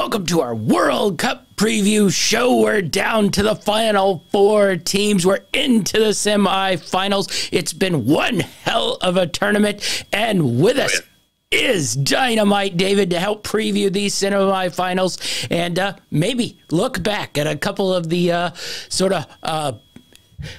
welcome to our World Cup preview show. We're down to the final four teams. We're into the semifinals. It's been one hell of a tournament, and with us is Dynamite David to help preview these semifinals and maybe look back at a couple of the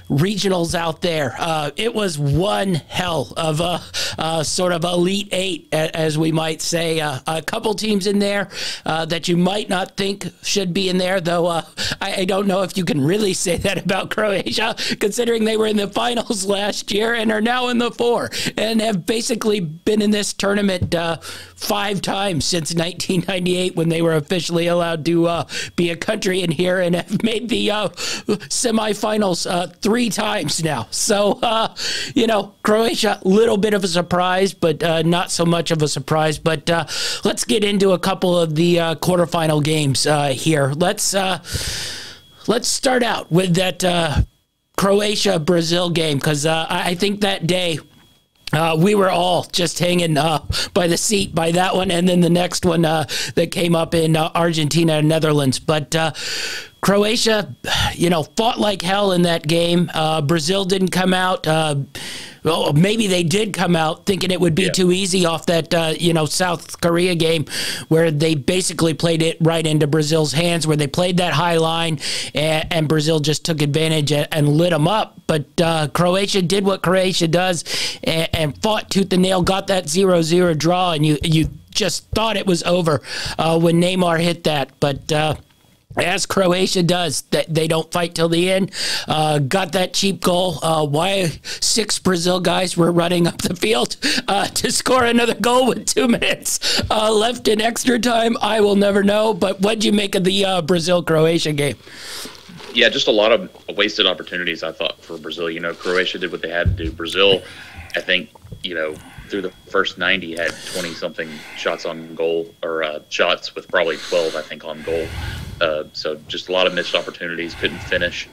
regionals out there. It was one hell of a sort of Elite Eight, as we might say. A couple teams in there that you might not think should be in there, though I don't know if you can really say that about Croatia, considering they were in the finals last year and are now in the four, and have basically been in this tournament 5 times since 1998 when they were officially allowed to be a country in here, and have made the semifinals 3 times now. So, Croatia, a little bit of a surprise, but not so much of a surprise. But let's get into a couple of the quarterfinal games here. Let's start out with that Croatia-Brazil game, because I think that day we were all just hanging by the seat by that one, and then the next one that came up in Argentina and Netherlands. But Croatia, fought like hell in that game. Brazil didn't come out. Well, maybe they did come out thinking it would be too easy off that, South Korea game, where they basically played it right into Brazil's hands, where they played that high line, and Brazil just took advantage and lit them up. But Croatia did what Croatia does and fought tooth and nail, got that 0-0 draw, and you just thought it was over when Neymar hit that. But as Croatia does, they don't fight till the end. Got that cheap goal. Why 6 Brazil guys were running up the field to score another goal with 2 minutes left in extra time, I will never know. But what'd you make of the Brazil-Croatia game? Yeah, just a lot of wasted opportunities, I thought, for Brazil. Croatia did what they had to do. Brazil, I think, through the first 90 had 20-something shots on goal, or shots with probably 12, I think, on goal. So just a lot of missed opportunities, couldn't finish.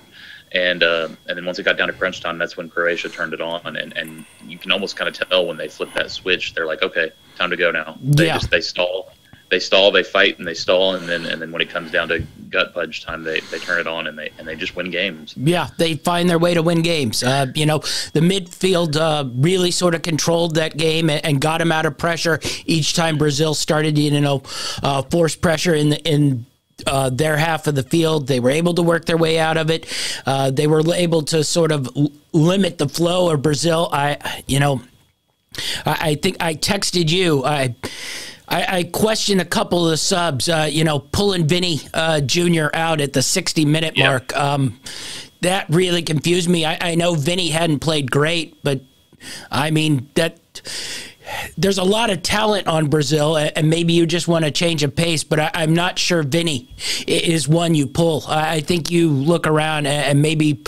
And then once it got down to crunch time, that's when Croatia turned it on. And you can almost kind of tell when they flip that switch, they're like, okay, time to go now. They stall. They stall, they fight, and they stall, and then when it comes down to gut punch time, they turn it on, and they just win games. Yeah, they find their way to win games. The midfield really sort of controlled that game and got them out of pressure each time Brazil started, force pressure in their half of the field. They were able to work their way out of it. They were able to sort of limit the flow of Brazil. I think I texted you. I questioned a couple of the subs, pulling Vinny Jr. out at the 60-minute mark. That really confused me. I know Vinny hadn't played great, but I mean, there's a lot of talent on Brazil, and maybe you just want to change of pace, but I'm not sure Vinny is one you pull. I think you look around and maybe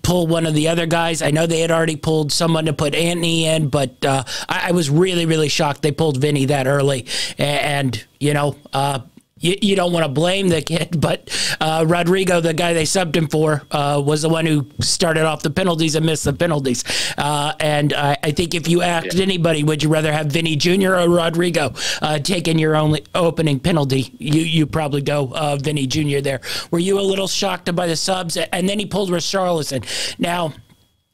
pull one of the other guys. I know they had already pulled someone to put Anthony in, but I was really, really shocked they pulled Vinny that early. And you don't want to blame the kid, but Rodrigo, the guy they subbed him for, was the one who started off the penalties and missed the penalties. And I think if you asked anybody, would you rather have Vinny Jr. or Rodrigo taking your only opening penalty, you probably go Vinny Jr. there. Were you a little shocked by the subs? And then he pulled Richarlison. Now,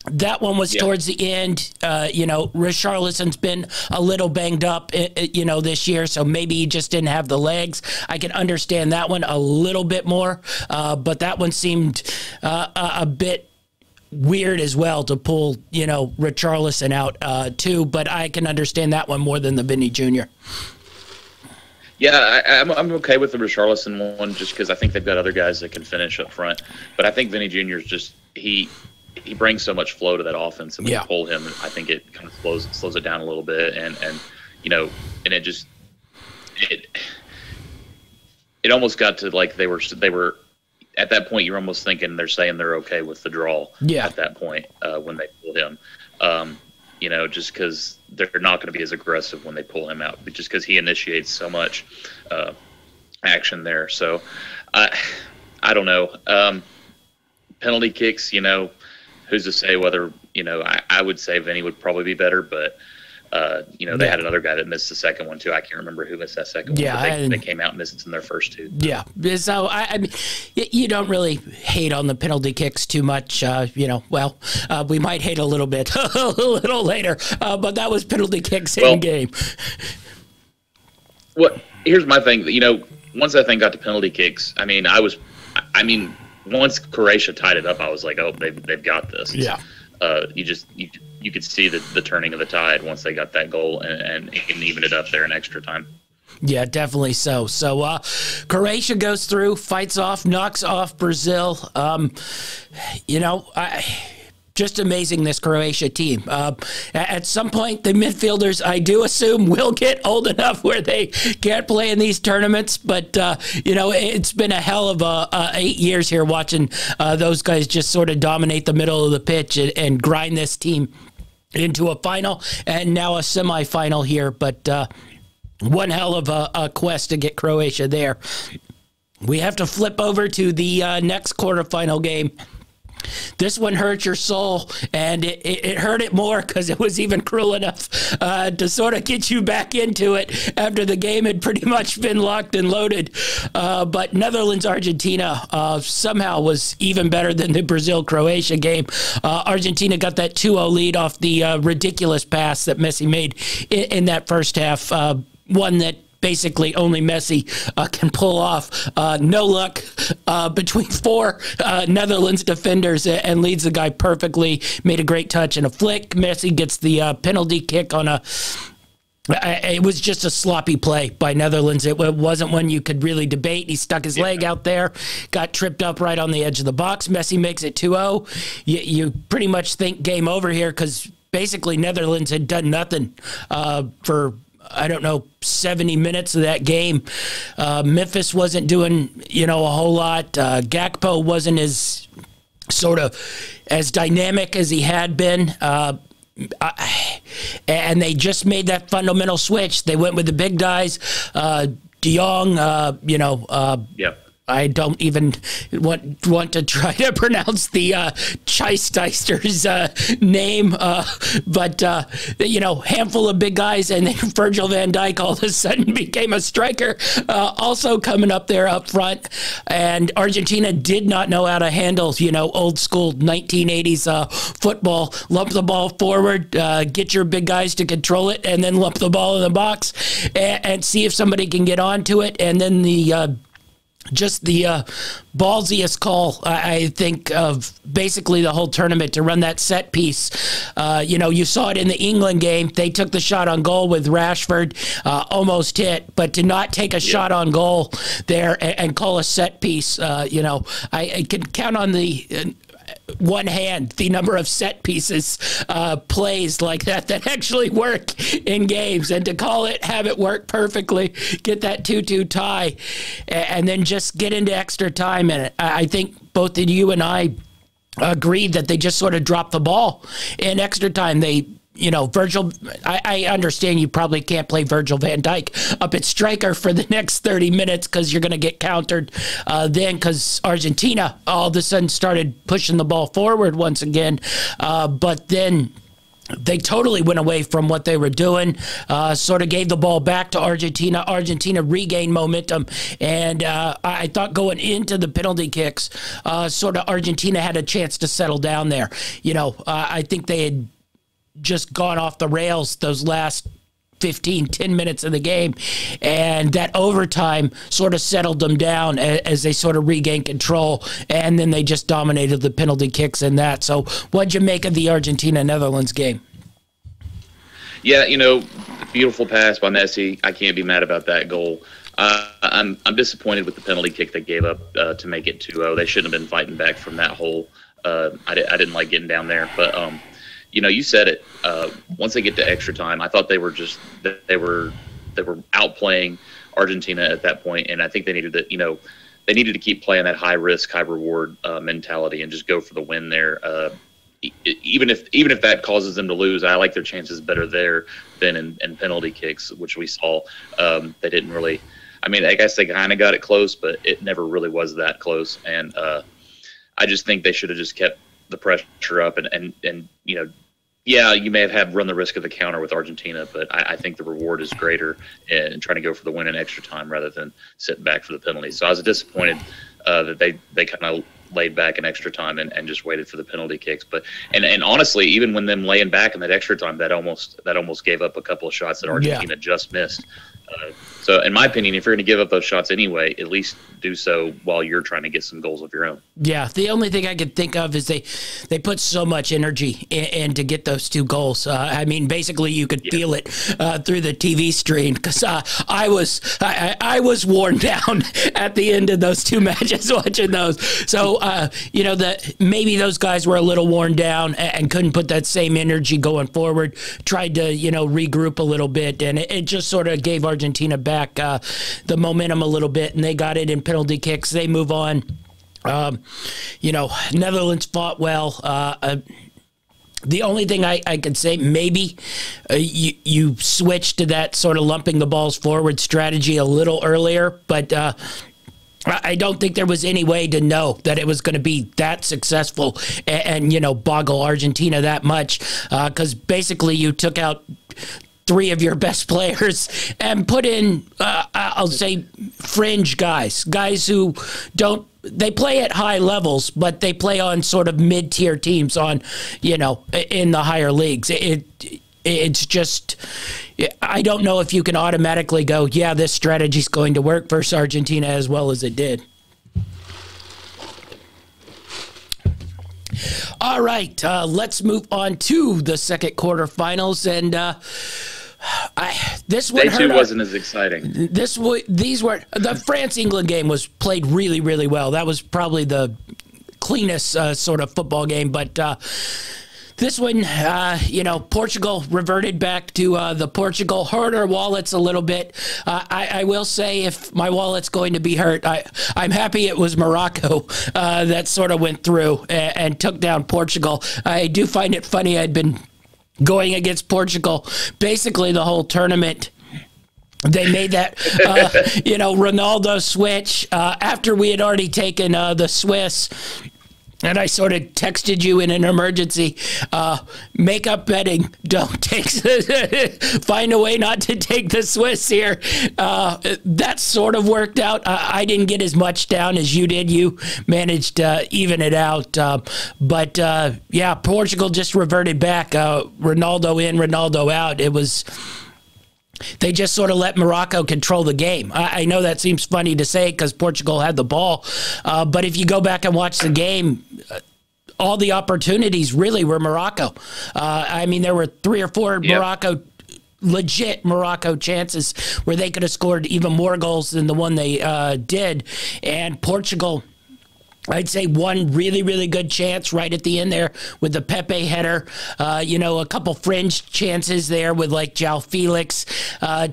that one was towards the end. Richarlison's been a little banged up, this year, so maybe he just didn't have the legs. I can understand that one a little bit more, but that one seemed a bit weird as well to pull, Richarlison out too, but I can understand that one more than the Vinny Jr. Yeah, I'm okay with the Richarlison one just because I think they've got other guys that can finish up front. But I think Vinny Jr. is just he brings so much flow to that offense, and when you pull him, I think it kind of slows it down a little bit, and it almost got to like they were at that point. You're almost thinking they're saying they're okay with the draw at that point when they pulled him. Just because they're not going to be as aggressive when they pull him out, but just because he initiates so much action there. So I don't know. Penalty kicks, who's to say whether, I would say Vinny would probably be better, but They had another guy that missed the second one too. I can't remember who missed that second one. Yeah, they came out and missed in their first two. Yeah, so I mean, you don't really hate on the penalty kicks too much. We might hate a little bit a little later, but that was penalty kicks in game. Here's my thing. Once that thing got to penalty kicks, once Croatia tied it up, I was like, oh, they've got this. Yeah. You could see the turning of the tide once they got that goal and even it up there in extra time. Yeah, definitely so. So Croatia goes through, fights off, knocks off Brazil. Just amazing, this Croatia team. At some point, the midfielders, I do assume, will get old enough where they can't play in these tournaments. But, it's been a hell of 8 years here watching those guys just sort of dominate the middle of the pitch and grind this team into a final and now a semifinal here. But one hell of a quest to get Croatia there. We have to flip over to the next quarterfinal game. This one hurt your soul, and it hurt it more because it was even cruel enough to sort of get you back into it after the game had pretty much been locked and loaded. But Netherlands-Argentina somehow was even better than the Brazil-Croatia game. Argentina got that 2-0 lead off the ridiculous pass that Messi made in that first half, one that basically only Messi can pull off. No luck between four Netherlands defenders and leads the guy perfectly. Made a great touch and a flick. Messi gets the penalty kick on a... It was just a sloppy play by Netherlands. It wasn't one you could really debate. He stuck his leg out there, got tripped up right on the edge of the box. Messi makes it 2-0. You pretty much think game over here because basically Netherlands had done nothing for... 70 minutes of that game. Memphis wasn't doing, a whole lot. Gakpo wasn't as dynamic as he had been. And they just made that fundamental switch. They went with the big guys. De Jong, I don't even want to try to pronounce the Chesterfield's name, but handful of big guys, and then Virgil van Dijk all of a sudden became a striker, also coming up there up front. And Argentina did not know how to handle, old school 1980s football. Lump the ball forward, get your big guys to control it, and then lump the ball in the box and see if somebody can get onto it. And then the ballsiest call, I think, of basically the whole tournament to run that set piece. You saw it in the England game. They took the shot on goal with Rashford, almost hit, but to not take a shot on goal there and call a set piece, I can count on the... one hand the number of set pieces plays like that actually work in games, and to call it, have it work perfectly, get that 2-2 tie, and then just get into extra time. And I think both of you and I agreed that they just sort of dropped the ball in extra time. They Virgil, I understand you probably can't play Virgil van Dijk up at striker for the next 30 minutes because you're going to get countered then, because Argentina all of a sudden started pushing the ball forward once again. But then they totally went away from what they were doing, sort of gave the ball back to Argentina. Argentina regained momentum, and I thought going into the penalty kicks, sort of Argentina had a chance to settle down there. I think they had just gone off the rails those last 10 minutes of the game, and that overtime sort of settled them down as they sort of regained control, and then they just dominated the penalty kicks in that. So what'd you make of the Argentina-Netherlands game? Yeah, beautiful pass by Messi. I can't be mad about that goal. I'm disappointed with the penalty kick they gave up to make it 2-0. They shouldn't have been fighting back from that hole. I didn't like getting down there, but you said it. Once they get to extra time, I thought they were outplaying Argentina at that point, and I think they needed to keep playing that high risk, high reward mentality and just go for the win there. Even if that causes them to lose, I like their chances better there than in penalty kicks, which we saw. They didn't really. I mean, I guess they kind of got it close, but it never really was that close. And I just think they should have just kept the pressure up and Yeah, you may have had run the risk of the counter with Argentina, but I think the reward is greater in trying to go for the win in extra time rather than sitting back for the penalties. So I was disappointed that they kind of laid back in extra time and just waited for the penalty kicks. But and honestly, even when them laying back in that extra time, that almost gave up a couple of shots that Argentina just missed. So in my opinion, if you're going to give up those shots anyway, at least do so while you're trying to get some goals of your own. Yeah, the only thing I could think of is they put so much energy in to get those 2 goals. I mean, basically you could feel it through the TV screen because I was worn down at the end of those 2 matches watching those. So you know, that maybe those guys were a little worn down and couldn't put that same energy going forward. Tried to regroup a little bit, and it just sort of gave Argentina back the momentum a little bit, and they got it in penalty kicks. They move on. Netherlands fought well. The only thing I could say, maybe you switched to that sort of lumping the balls forward strategy a little earlier, but I don't think there was any way to know that it was going to be that successful and boggle Argentina that much, because basically you took out 3 of your best players and put in, I'll say, fringe guys who they play at high levels, but they play on sort of mid-tier teams in the higher leagues. It's just, I don't know if you can automatically go, yeah, this strategy's going to work versus Argentina as well as it did. All right, let's move on to the second quarterfinals, and this one Day 2 wasn't as exciting. The France-England game was played really, really well. That was probably the cleanest sort of football game, but this one, Portugal reverted back to the Portugal, hurt our wallets a little bit. I will say, if my wallet's going to be hurt, I'm happy it was Morocco that sort of went through and took down Portugal. I do find it funny. I'd been going against Portugal basically the whole tournament. They made that, Ronaldo switch after we had already taken the Swiss. And I sort of texted you in an emergency, make up betting, don't take, find a way not to take the Swiss here. That sort of worked out. I didn't get as much down as you did. You managed to even it out. But Portugal just reverted back. Ronaldo in, Ronaldo out. They just sort of let Morocco control the game. I know that seems funny to say because Portugal had the ball, but if you go back and watch the game, all the opportunities really were Morocco. I mean, there were 3 or 4 legit Morocco chances where they could have scored even more goals than the one they did, and Portugal, I'd say, one really, really good chance right at the end there with the Pepe header. A couple fringe chances there with like João Felix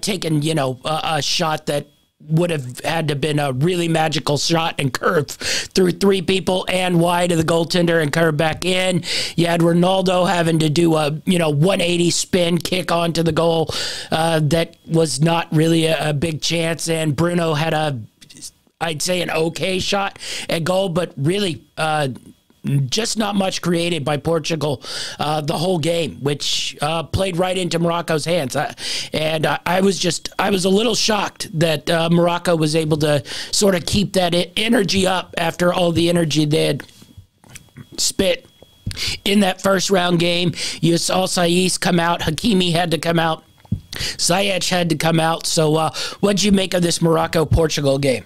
taking, a shot that would have had to have been a really magical shot and curve through 3 people and wide of the goaltender and curve back in. You had Ronaldo having to do a 180 spin kick onto the goal that was not really a big chance, and Bruno had I'd say an okay shot at goal, but really just not much created by Portugal the whole game, which played right into Morocco's hands. I was a little shocked that Morocco was able to sort of keep that energy up after all the energy they had spit in that first round game. You saw Saiz come out, Hakimi had to come out, Ziyech had to come out. So what'd you make of this Morocco-Portugal game?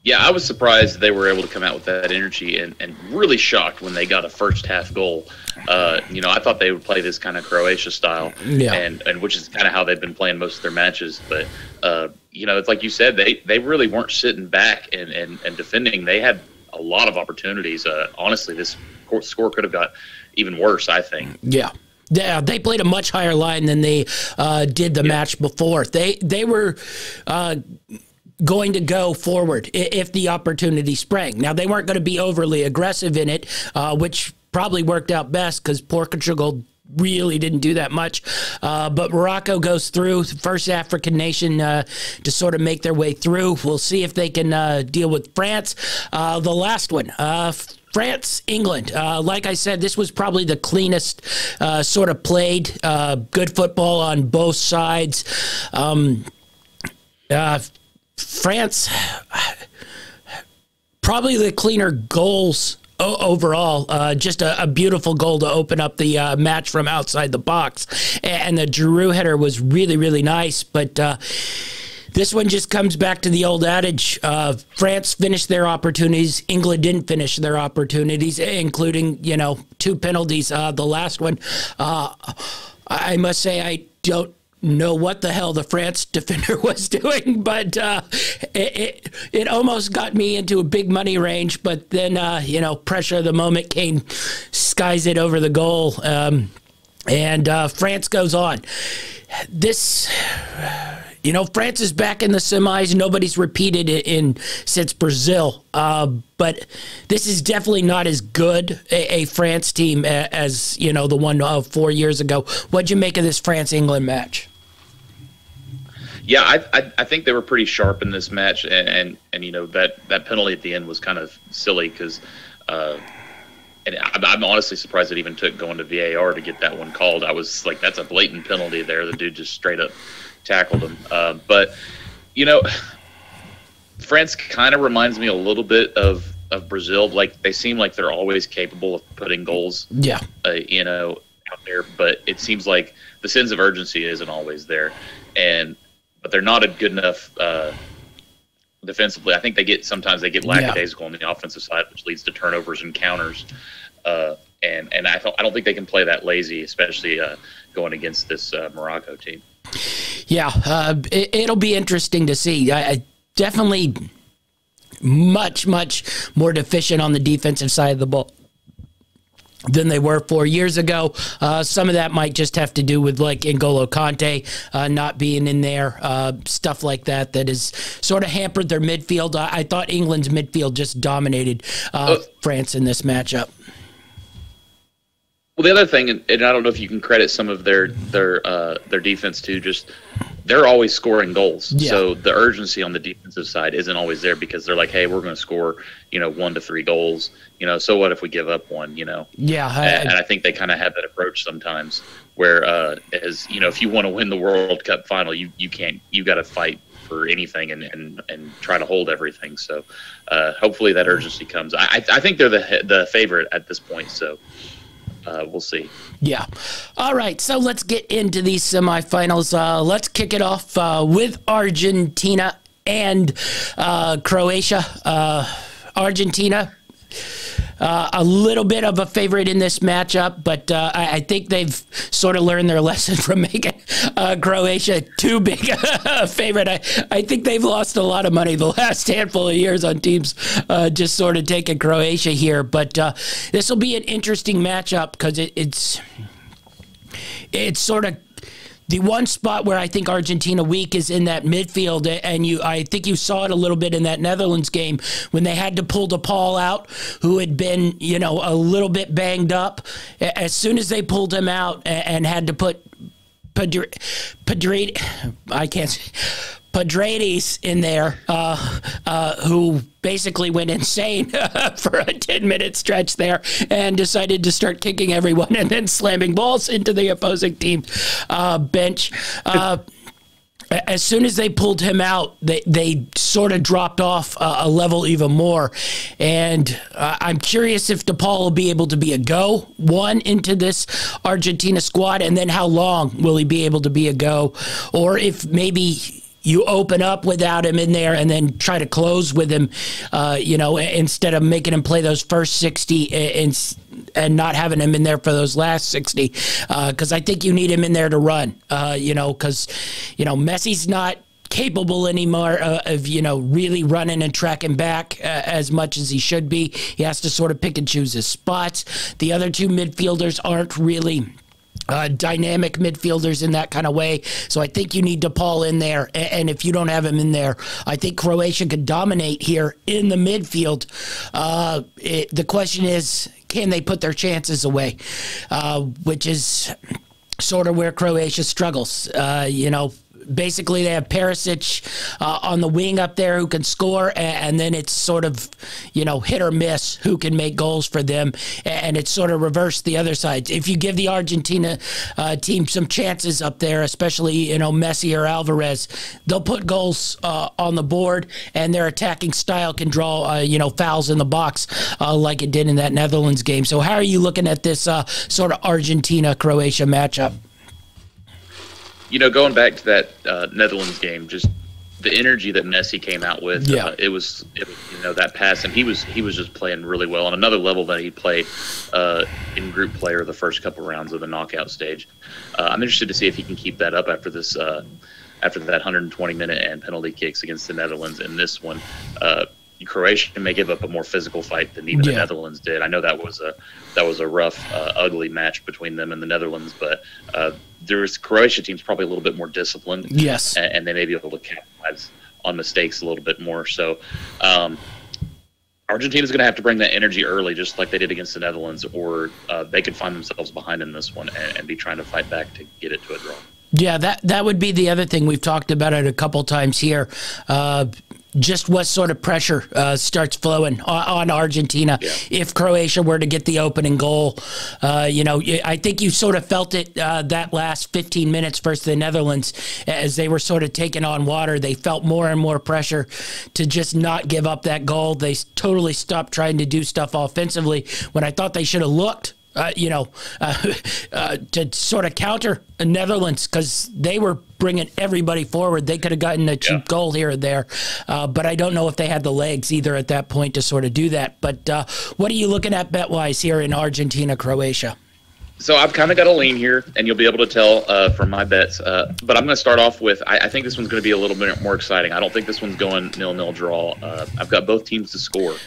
Yeah, I was surprised they were able to come out with that energy and really shocked when they got a first half goal. I thought they would play this kind of Croatia style, and which is kind of how they've been playing most of their matches. But, it's like you said, they really weren't sitting back and defending. They had a lot of opportunities. Honestly, this score could have got even worse, I think. Yeah. Yeah, they played a much higher line than they did the match before. They were going to go forward if the opportunity sprang. Now, they weren't going to be overly aggressive in it, which probably worked out best because Portugal really didn't do that much. But Morocco goes through, first African nation to sort of make their way through. We'll see if they can deal with France. The last one, France, England. Like I said, this was probably the cleanest sort of played. Good football on both sides. France, probably the cleaner goals overall. Just a beautiful goal to open up the match from outside the box. And the Giroud header was really, really nice. But this one just comes back to the old adage. France finished their opportunities. England didn't finish their opportunities, including, 2 penalties. The last one, I must say, I don't know what the hell the France defender was doing, but it almost got me into a big money range. But then, pressure of the moment came, skies it over the goal, and France goes on. This... France is back in the semis. Nobody's repeated it since Brazil. But this is definitely not as good a France team as, the one 4 years ago. What'd you make of this France-England match? Yeah, I think they were pretty sharp in this match. And that penalty at the end was kind of silly because and I'm honestly surprised it even took going to VAR to get that one called. I was like, that's a blatant penalty there. The dude just straight up tackled him. But France kind of reminds me a little bit of Brazil. Like, they seem like they're always capable of putting goals. Yeah. Out there, but it seems like the sense of urgency isn't always there, but they're not a good enough defensively. I think they get lackadaisical on the offensive side, which leads to turnovers and counters. And I don't think they can play that lazy, especially going against this Morocco team. Yeah, it'll be interesting to see. I definitely much more deficient on the defensive side of the ball than they were 4 years ago. Some of that might just have to do with like N'Golo Kante not being in there, stuff like that has sort of hampered their midfield. I thought England's midfield just dominated France in this matchup. Well, the other thing, and I don't know if you can credit some of their defense too, just they're always scoring goals. Yeah. So the urgency on the defensive side isn't always there because they're like, hey, we're going to score, 1 to 3 goals. So what if we give up one? Yeah. And I think they kind of have that approach sometimes, where as if you want to win the World Cup final, you got to fight for anything and try to hold everything. So hopefully that urgency comes. I think they're the favorite at this point. So. We'll see. Yeah. All right. So let's get into these semifinals. Let's kick it off with Argentina and Croatia. Argentina, a little bit of a favorite in this matchup, but I think they've sort of learned their lesson from making Croatia too big a favorite. I think they've lost a lot of money the last handful of years on teams just sort of taking Croatia here. But this will be an interesting matchup because it's sort of the one spot where I think Argentina weak is in that midfield, and I think you saw it a little bit in that Netherlands game when they had to pull DePaul out, who had been, a little bit banged up. As soon as they pulled him out and had to put Paredes in there, who basically went insane for a 10-minute stretch there and decided to start kicking everyone and then slamming balls into the opposing team bench. As soon as they pulled him out, they sort of dropped off a level even more. And I'm curious if DePaul will be able to be a go one into this Argentina squad, and then how long will he be able to be a go, or if maybe you open up without him in there and then try to close with him, instead of making him play those first 60 and not having him in there for those last 60. Because I think you need him in there to run, because, Messi's not capable anymore of, really running and tracking back as much as he should be. He has to sort of pick and choose his spots. The other two midfielders aren't really dynamic midfielders in that kind of way. So I think you need DePaul in there. And if you don't have him in there, I think Croatia could dominate here in the midfield. The question is, can they put their chances away? Which is sort of where Croatia struggles. basically they have Perisic on the wing up there who can score, and then it's sort of, hit or miss who can make goals for them, and it's sort of reversed the other side. If you give the Argentina team some chances up there, especially, Messi or Alvarez, they'll put goals on the board, and their attacking style can draw, fouls in the box like it did in that Netherlands game. So how are you looking at this sort of Argentina-Croatia matchup? Going back to that Netherlands game, just the energy that Messi came out with, it was that pass, and he was just playing really well on another level that he played in group player the first couple rounds of the knockout stage. I'm interested to see if he can keep that up after this, after that 120-minute and penalty kicks against the Netherlands in this one. Croatia may give up a more physical fight than even the Netherlands did. I know that was a rough, ugly match between them and the Netherlands, but there's Croatia team's probably a little bit more disciplined. Yes, and they may be able to capitalize on mistakes a little bit more. So Argentina's going to have to bring that energy early, just like they did against the Netherlands, or they could find themselves behind in this one and be trying to fight back to get it to a draw. Yeah, that would be the other thing. We've talked about it a couple times here. Just what sort of pressure starts flowing on Argentina if Croatia were to get the opening goal. I think you sort of felt it that last 15 minutes versus the Netherlands as they were sort of taking on water. They felt more and more pressure to just not give up that goal. They totally stopped trying to do stuff offensively when I thought they should have looked. To sort of counter the Netherlands, because they were bringing everybody forward. They could have gotten a cheap goal here or there, but I don't know if they had the legs either at that point to sort of do that. But what are you looking at bet-wise here in Argentina, Croatia? So I've kind of got a lean here, and you'll be able to tell from my bets. But I'm going to start off with, I think this one's going to be a little bit more exciting. I don't think this one's going 0-0 draw. I've got both teams to score.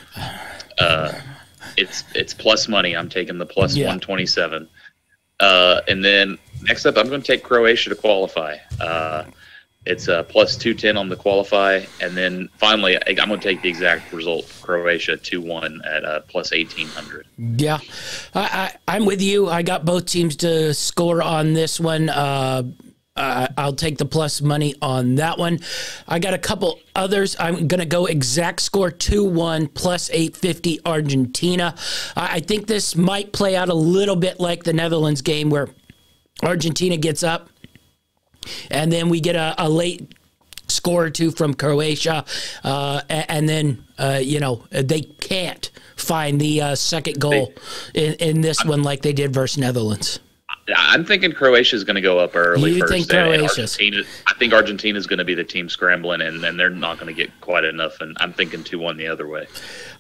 It's plus money. I'm taking the plus 127. And then next up, I'm going to take Croatia to qualify. It's plus 210 on the qualify. And then finally, I'm going to take the exact result, Croatia 2-1 at plus 1,800. Yeah, I'm with you. I got both teams to score on this one. I'll take the plus money on that one. I got a couple others. I'm going to go exact score 2-1 plus 850 Argentina. I think this might play out a little bit like the Netherlands game where Argentina gets up and then we get a late score or two from Croatia, and then, they can't find the second goal in this one like they did versus Netherlands. I'm thinking Croatia is going to go up early. You think Croatia? I think Argentina is going to be the team scrambling, and they're not going to get quite enough. And I'm thinking 2-1 the other way.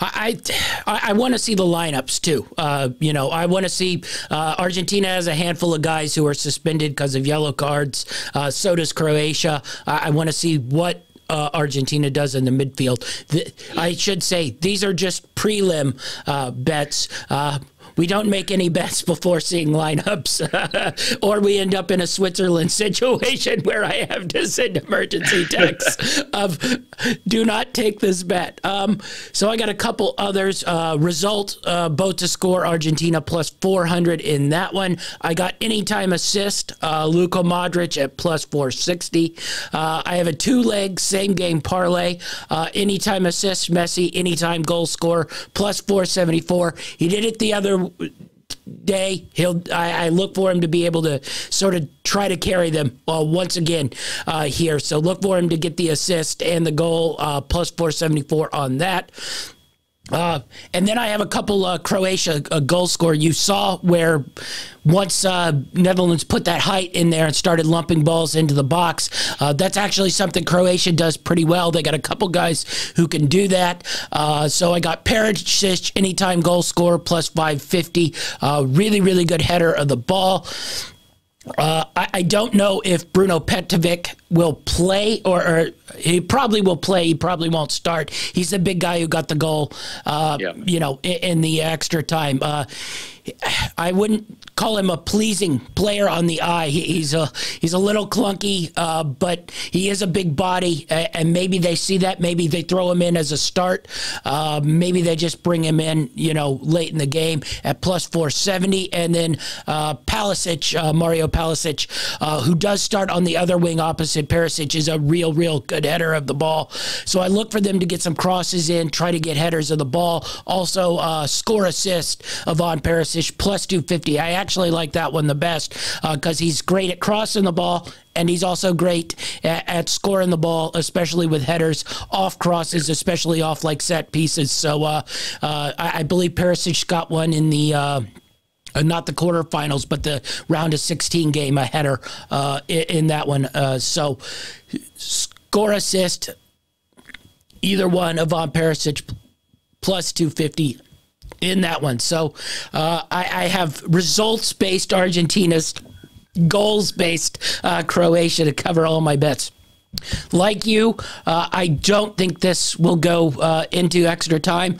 I want to see the lineups too. I want to see Argentina has a handful of guys who are suspended because of yellow cards. So does Croatia. I want to see what Argentina does in the midfield. I should say these are just prelim bets. We don't make any bets before seeing lineups, or we end up in a Switzerland situation where I have to send emergency texts of do not take this bet. So I got a couple others. Result, both to score, Argentina plus 400 in that one. I got anytime assist, Luka Modric at plus 460. I have a two-leg same-game parlay. Anytime assist, Messi, anytime goal score, plus 474. He did it the other day. I look for him to be able to sort of try to carry them once again here. So look for him to get the assist and the goal, plus 474 on that. And then I have a couple Croatia goal score. You saw where once Netherlands put that height in there and started lumping balls into the box, that's actually something Croatia does pretty well. They got a couple guys who can do that. So I got Perisic, anytime goal score, plus 550. Really, really good header of the ball. I don't know if Bruno Petrovic will play, or he probably will play. He probably won't start. He's the big guy who got the goal, in the extra time. I wouldn't call him a pleasing player on the eye. He's a little clunky, but he is a big body, and maybe they see that. Maybe they throw him in as a start. Maybe they just bring him in, late in the game at plus 470. And then Mario Palisic, who does start on the other wing opposite opposite. Perisic is a real good header of the ball. So I look for them to get some crosses in, try to get headers of the ball. Also, score assist of Von Perisic, plus 250. I actually like that one the best because he's great at crossing the ball, and he's also great at scoring the ball, especially with headers off crosses, especially off like set pieces. So I believe Perisic got one in the not the quarterfinals, but the round of 16 game, a header in that one. So score assist, either one of Von Perisic, plus 250 in that one. So I have results-based Argentina's, goals-based Croatia to cover all my bets. Like you, I don't think this will go into extra time,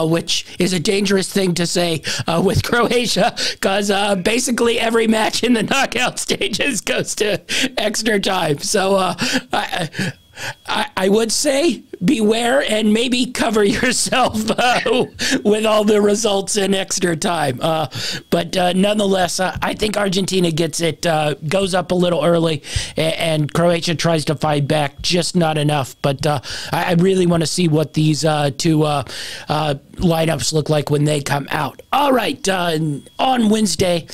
which is a dangerous thing to say with Croatia, because basically every match in the knockout stages goes to extra time. So I would say beware and maybe cover yourself with all the results in extra time. But nonetheless, I think Argentina gets it, goes up a little early, and Croatia tries to fight back, just not enough. But I really want to see what these two lineups look like when they come out. All right, on Wednesday,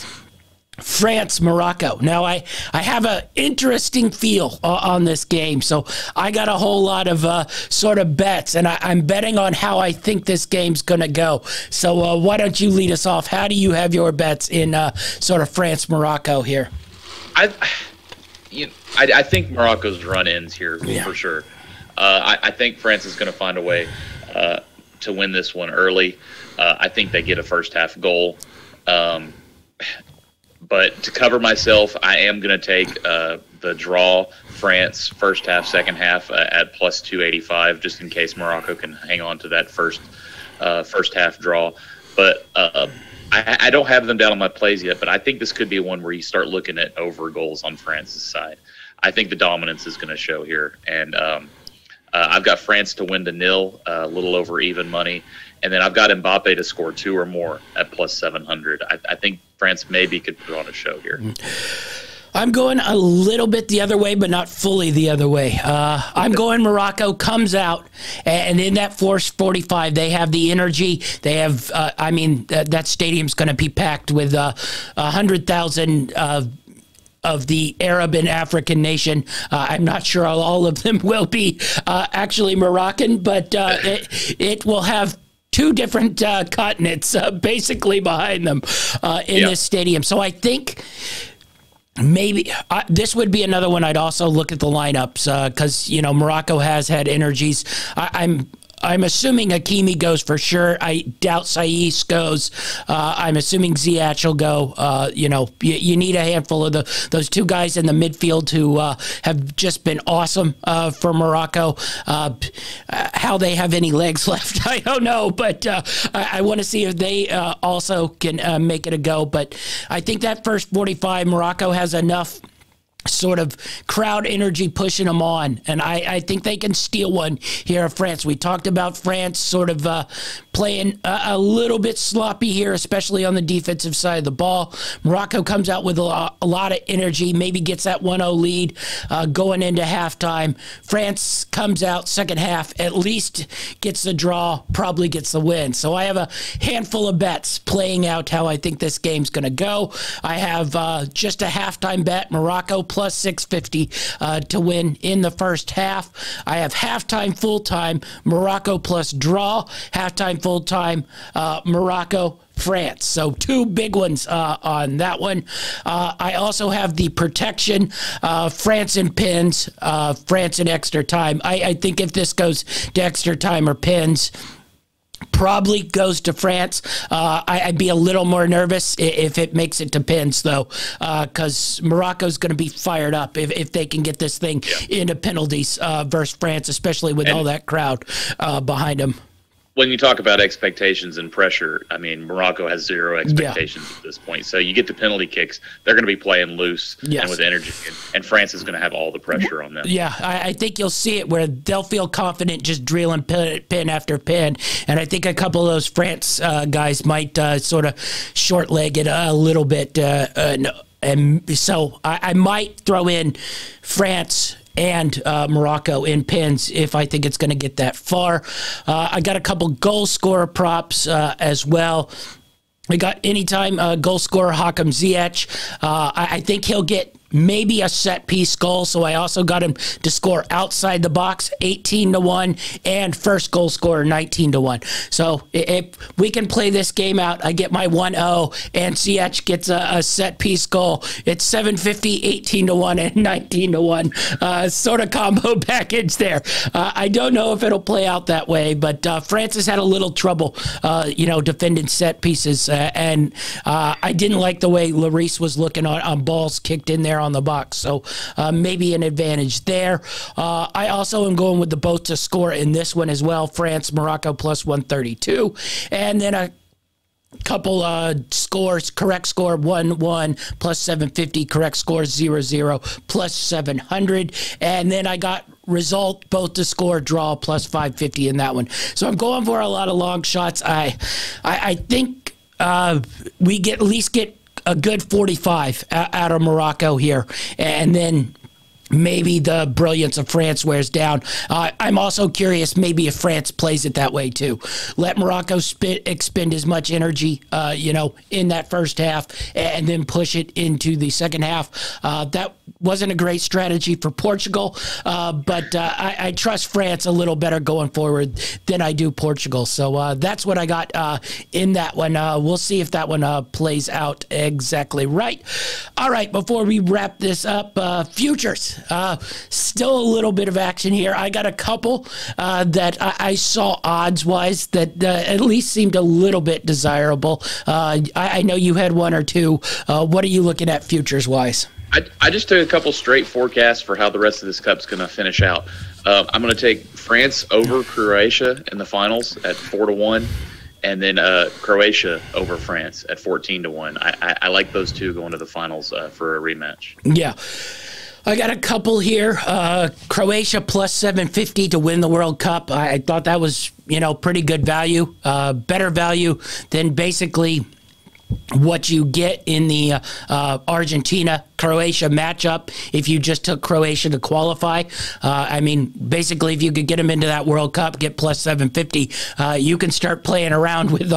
France, Morocco. Now, I have an interesting feel on this game, so I got a whole lot of sort of bets, and I'm betting on how I think this game's going to go. So why don't you lead us off? How do you have your bets in sort of France, Morocco here? I think Morocco's run ends here for sure. I think France is going to find a way to win this one early. I think they get a first half goal. But to cover myself, I am going to take the draw, France, first half, second half at plus 285, just in case Morocco can hang on to that first half draw. But I don't have them down on my plays yet, but I think this could be one where you start looking at over goals on France's side. I think the dominance is going to show here. And I've got France to win to 0, a little over even money. And then I've got Mbappe to score 2 or more at plus 700. I think France maybe could put on a show here. I'm going a little bit the other way, but not fully the other way. I'm going Morocco comes out, and in that first 45, they have the energy. They have, that stadium's going to be packed with 100,000 of the Arab and African nation. I'm not sure all of them will be actually Moroccan, but it will have two different continents basically behind them in this stadium. So I think maybe this would be another one I'd also look at the lineups because, Morocco has had energies. I'm assuming Hakimi goes for sure. I doubt Saiss goes. I'm assuming Ziyech will go. You need a handful of those two guys in the midfield who have just been awesome for Morocco. How they have any legs left, I don't know. But I want to see if they also can make it a go. But I think that first 45, Morocco has enough sort of crowd energy pushing them on, and I think they can steal one here of France. We talked about France sort of playing a little bit sloppy here, especially on the defensive side of the ball. Morocco comes out with a lot of energy, maybe gets that 1-0 lead going into halftime. France comes out second half, at least gets the draw, probably gets the win. So I have a handful of bets playing out how I think this game's going to go. I have just a halftime bet, Morocco plus 650 to win in the first half. I have halftime, full-time, Morocco plus draw, halftime, full-time, Morocco, France. So two big ones on that one. I also have the protection, France and pins, France and extra time. I think if this goes to extra time or pins, probably goes to France. I'd be a little more nervous if it makes it to pins, though, because Morocco's going to be fired up if they can get this thing into penalties versus France, especially with all that crowd behind them. When you talk about expectations and pressure, I mean, Morocco has zero expectations at this point. So you get the penalty kicks, they're going to be playing loose and with energy, and France is going to have all the pressure on them. Yeah, I think you'll see it where they'll feel confident just drilling pin after pin, and I think a couple of those France guys might sort of short-leg it a little bit, and so I might throw in France and Morocco in pins if I think it's going to get that far. I got a couple goal scorer props as well. I got anytime goal scorer Hakim Ziyech. I think he'll get maybe a set piece goal, so I also got him to score outside the box 18-1 and first goal scorer 19-1. So if we can play this game out, I get my 1-0 and Ziyech gets a set piece goal. It's 750, 18-1 and 19-1 sort of combo package there. I don't know if it'll play out that way, but France has had a little trouble defending set pieces, and I didn't like the way Lloris was looking on balls kicked in there on the box, so maybe an advantage there. I also am going with the both to score in this one as well. France, Morocco plus 132, and then a couple scores. Correct score 1-1 plus 750. Correct score 0-0 plus 700, and then I got result both to score draw plus 550 in that one. So I'm going for a lot of long shots. I think we at least get a good 45 out of Morocco here, and then maybe the brilliance of France wears down. I'm also curious maybe if France plays it that way too. Let Morocco expend as much energy, in that first half, and then push it into the second half. That wasn't a great strategy for Portugal, but I trust France a little better going forward than I do Portugal. So that's what I got in that one. We'll see if that one plays out exactly right. All right, before we wrap this up, futures. Still a little bit of action here. I got a couple that I saw odds-wise that at least seemed a little bit desirable. I know you had one or two. What are you looking at futures-wise? I just took a couple straight forecasts for how the rest of this cup's going to finish out. I'm going to take France over Croatia in the finals at 4-1. And then Croatia over France at 14-1. I like those two going to the finals for a rematch. Yeah. I got a couple here. Croatia plus 750 to win the World Cup. I thought that was, pretty good value. Better value than basically what you get in the Argentina-Croatia matchup if you just took Croatia to qualify. Basically, if you could get them into that World Cup, get plus 750, you can start playing around with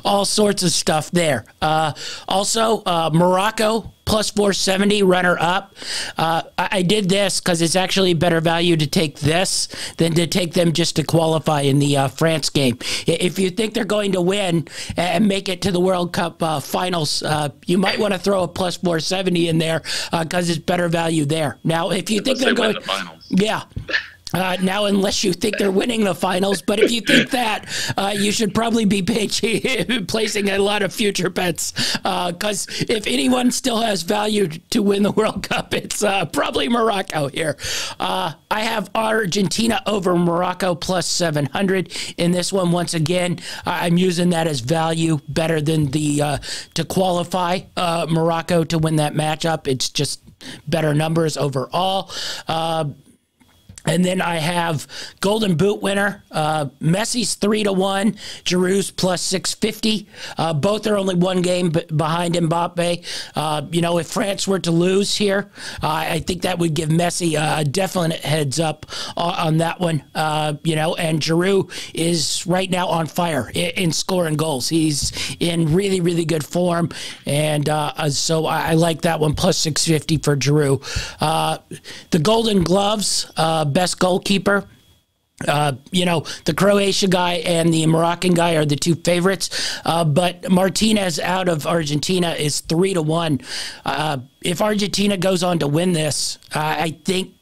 all sorts of stuff there. Also, Morocco plus 470, runner-up. I did this because it's actually better value to take this than to take them just to qualify in the France game. If you think they're going to win and make it to the World Cup finals, you might want to throw a plus 470 in there because it's better value there. Now, if you think they're going to finals. Yeah. Now, unless you think they're winning the finals, but if you think that, you should probably be placing a lot of future bets, because if anyone still has value to win the World Cup, it's probably Morocco here. I have Argentina over Morocco plus 700 in this one. Once again, I'm using that as value better than the to qualify Morocco to win that matchup. It's just better numbers overall. And then I have Golden Boot winner, Messi's 3-1, Giroud's plus 650. Both are only one game behind Mbappe. If France were to lose here, I think that would give Messi a definite heads up on that one. And Giroud is right now on fire in scoring goals. He's in really, really good form, and so I like that one, plus 650 for Giroud. The Golden Gloves, best goalkeeper. The Croatia guy and the Moroccan guy are the two favorites, but Martinez out of Argentina is 3-1. If Argentina goes on to win this, I think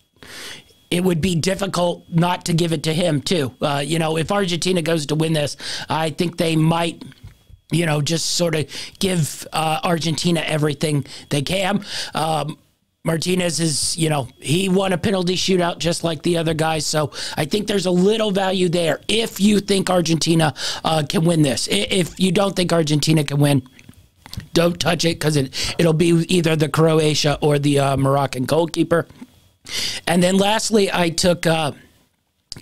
it would be difficult not to give it to him too. If Argentina goes to win this, I think they might just sort of give Argentina everything they can. Martinez is, he won a penalty shootout just like the other guys. So I think there's a little value there if you think Argentina can win this. If you don't think Argentina can win, don't touch it because it'll be either the Croatia or the Moroccan goalkeeper. And then lastly, I took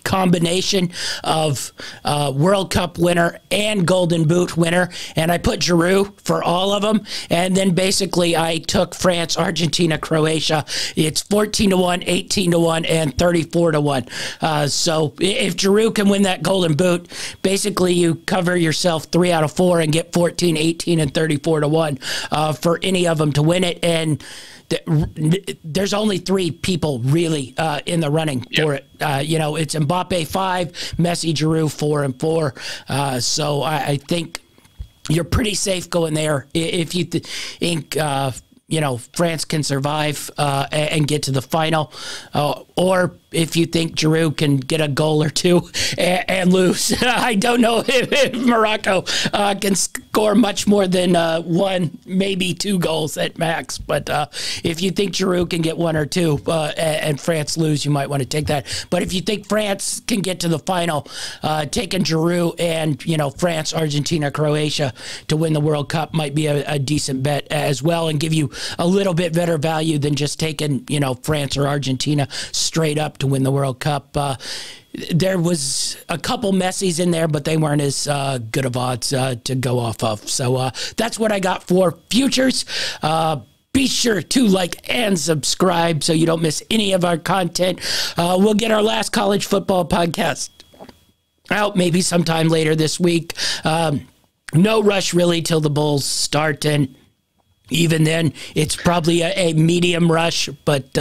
combination of World Cup winner and Golden Boot winner, and I put Giroud for all of them. And then basically I took France, Argentina, Croatia. It's 14-1, 18-1, and 34-1. So if Giroud can win that Golden Boot, basically you cover yourself 3 out of 4 and get 14, 18, and 34-1 for any of them to win it. And there's only 3 people really in the running for it. It's Mbappe 5, Messi, Giroud 4 and 4. So I think you're pretty safe going there if you think France can survive and get to the final, or if you think Giroud can get a goal or 2 and lose. I don't know if Morocco can score much more than 1, maybe 2 goals at max. But if you think Giroud can get 1 or 2 and France lose, you might want to take that. But if you think France can get to the final, taking Giroud and France, Argentina, Croatia to win the World Cup might be a decent bet as well, and give you a little bit better value than just taking France or Argentina straight up to win the World Cup. There was a couple Messis in there, but they weren't as good of odds to go off of. So that's what I got for futures. Be sure to like and subscribe so you don't miss any of our content. We'll get our last college football podcast out maybe sometime later this week. No rush really till the Bulls start, and even then, it's probably a medium rush. But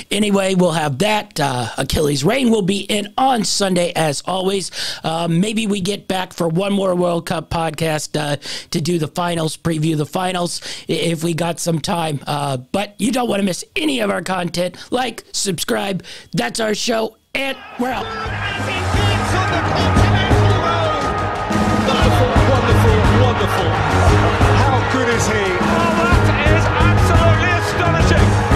anyway, we'll have that. Achilles Reign will be in on Sunday, as always. Maybe we get back for one more World Cup podcast to do the finals, preview the finals, if we got some time. But you don't want to miss any of our content. Like, subscribe. That's our show, and we're out. Wonderful, wonderful. How good is he? Oh, that is absolutely astonishing.